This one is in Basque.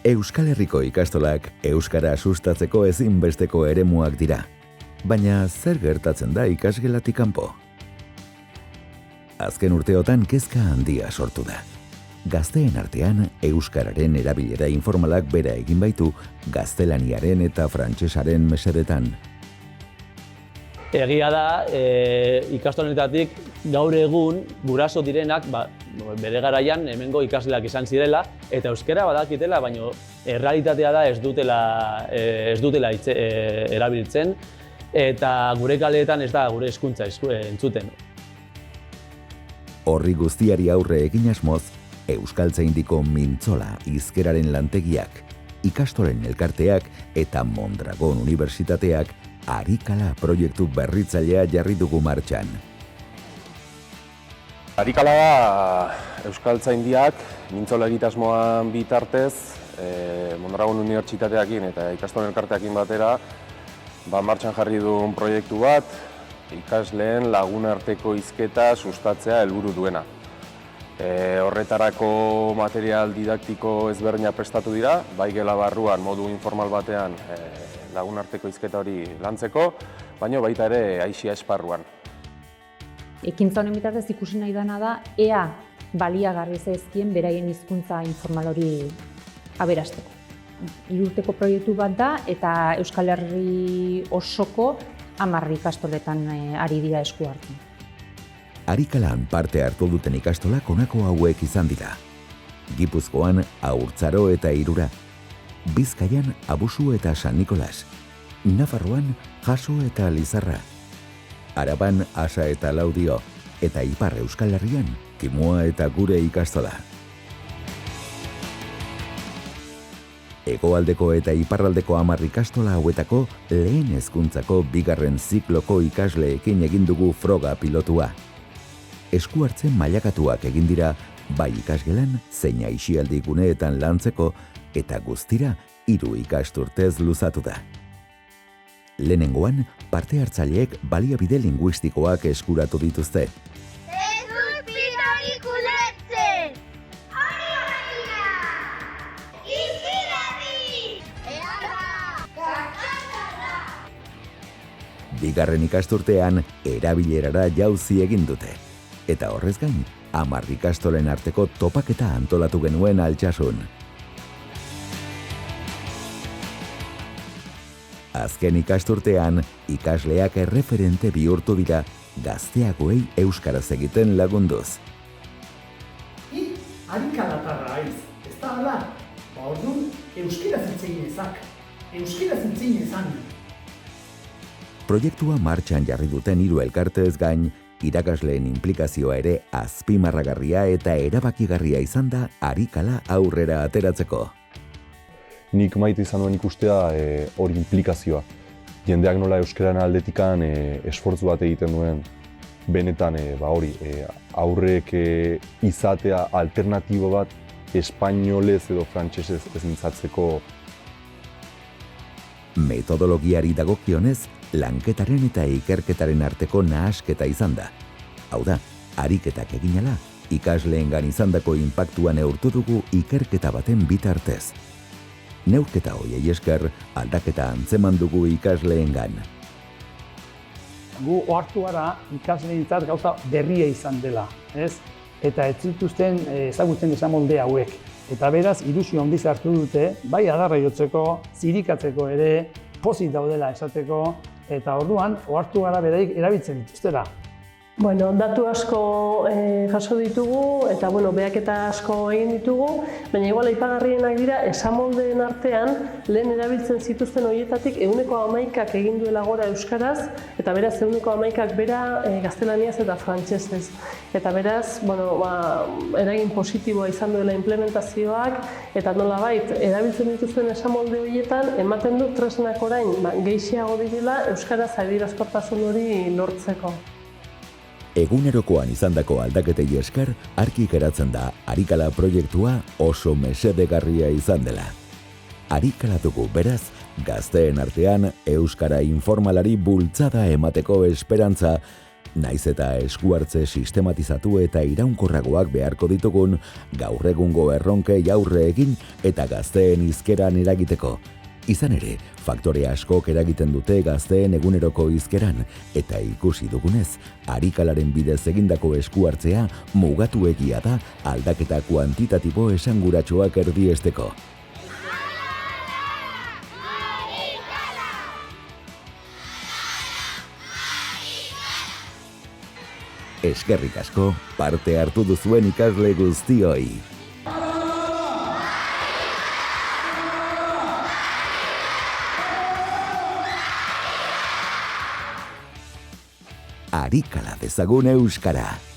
Euskal Herriko ikastolak euskara sustatzeko ezinbesteko eremuak dira. Baina zer gertatzen da ikasgelatik kanpo? Azken urteotan kezka handia sortu da. Gazteen artean euskararen erabilera informalak bera egin baitu gaztelaniaren eta frantsesaren mesedetan. Egia da, ikastoletatik gaur egun guraso direnak bere garaian hemengo ikasleak izan zirela eta euskara badakitela, baina errealitatea da ez dutela erabiltzen eta gure kaleetan ez da gure hizkuntza entzuten. Horri guztiari aurre egin asmoz, Euskaltzaindiko Mintzola hizkeraren lantegiak, ikastolen elkarteak eta Mondragon Unibertsitateak Arikala proiektu berritzailea jarri dugu martxan. Arikala da Euskaltzaindiak Mintzola egitasmoan bitartez, Mondragon Unibertsitateakin eta ikastolen elkarteakin batera martxan jarri duen proiektu bat, ikasleen lagunarteko hizketa sustatzea helburu duena. Horretarako material didaktiko ezberdina prestatu dira, bai gela barruan modu informal batean lagunarteko hizketa hori lantzeko, baina baita ere aisia esparruan. Ekintza honen bitartez ikusi nahi dena da ea baliagarri zaizkien beraien hizkuntza informal hori aberasteko. 3 urteko proiektu bat da eta Euskal Herri osoko 10 ikastoletan ari dira esku hartzen. Arikalan parte hartu duten ikastolak honako hauek izan dira. Gipuzkoan Haurtzaro eta Irura, Bizkaian Abusu eta San Nikolas, Nafarroan Jaso eta Lizarra, Araban Asa eta Laudio, eta Ipar Euskal Herrian Kimua eta Gure ikastola. Hegoaldeko eta iparraldeko 10 ikastola hauetako lehen hezkuntzako 2. zikloko ikasleekin egin dugu froga pilotua. Esku hartzen mailakatuak egin dira bai ikasgelan zein aisialdi guneetan lantzeko eta guztira 3 ikasturtez luzatu da. Lehenengoan, parte hartzaileek baliabide linguistikoak eskuratu dituzte. Ez dut pitorik ulertzen! Bigarren ikasturtean erabilerara jauzi egin dute. Eta horrez gain, 10 ikastolen arteko topaketa antolatu genuen Altsasun. Azken ikasturtean, ikasleak erreferente bihurtu dira gazteagoei euskaraz egiten lagunduz. Arikalatarra aiz, ez da hala? Orduan, euskaraz hitz egin ezan. Proiektua martxan jarri duten 3 elkartez gain, irakasleen inplikazioa ere azpimarragarria eta erabakigarria izan da Arikala aurrera ateratzeko. Nik maite izan duen ikustea hori inplikazioa. Jendeak nola euskararen aldetikan esfortzu bat egiten duen benetan aurrek izatea alternatibo bat espainolez edo frantsesez ez mintzatzeko. Metodologiari dagokionez, lanketaren eta ikerketaren arteko nahasketa izan da. Hau da, ariketak eginala, ikasleengan izandako inpaktua neurtu dugu ikerketa baten bitartez. Neurketa horiei esker, aldaketa antzeman dugu ikasleengan. Gu ohartu gara ikasleentzat gauza berria izan dela, ez? Eta ez zituzten ezagutzen esamolde hauek. Eta beraz, ilusio handiz hartu dute, bai adarra jotzeko, zirikatzeko ere, pozik daudela esateko, eta orduan, ohartu gara beraik erabiltzen dituztela. Datu asko jaso ditugu eta behaketa asko egin ditugu, baina igual aipagarrienak dira esamoldeen artean lehen erabiltzen zituzten horietatik 11%ak egin duela gora euskaraz eta beraz 11%ak bera gaztelaniaz eta frantsesez. Eta beraz, eragin positiboa izan duela implementazioak eta nolabait erabiltzen dituzten esamolde horietan ematen du tresnak orain gehiago direla euskaraz adierazkortasun hori lortzeko. Egunerokoan izandako aldaketei esker, argi geratzen da Arikala proiektua oso mesedegarria izan dela. Arikala dugu beraz, gazteen artean euskara informalari bultzada emateko esperantza Naiz eta eskuhartze sistematizatu eta iraunkorragoak beharko ditugun, gaur egungo erronkei aurre egin eta gazteen hizkeran eragiteko. Izan ere, faktore askok eragiten dute gazteen eguneroko hizkeran, eta ikusi dugunez, arikalaren bidez egindako eskuhartzea mugatuegia da aldaketa kuantitatibo esanguratsuak erdiesteko. Eskerrik asko parte hartu duzuen ikasle guztioi. Arikala dezagun euskara.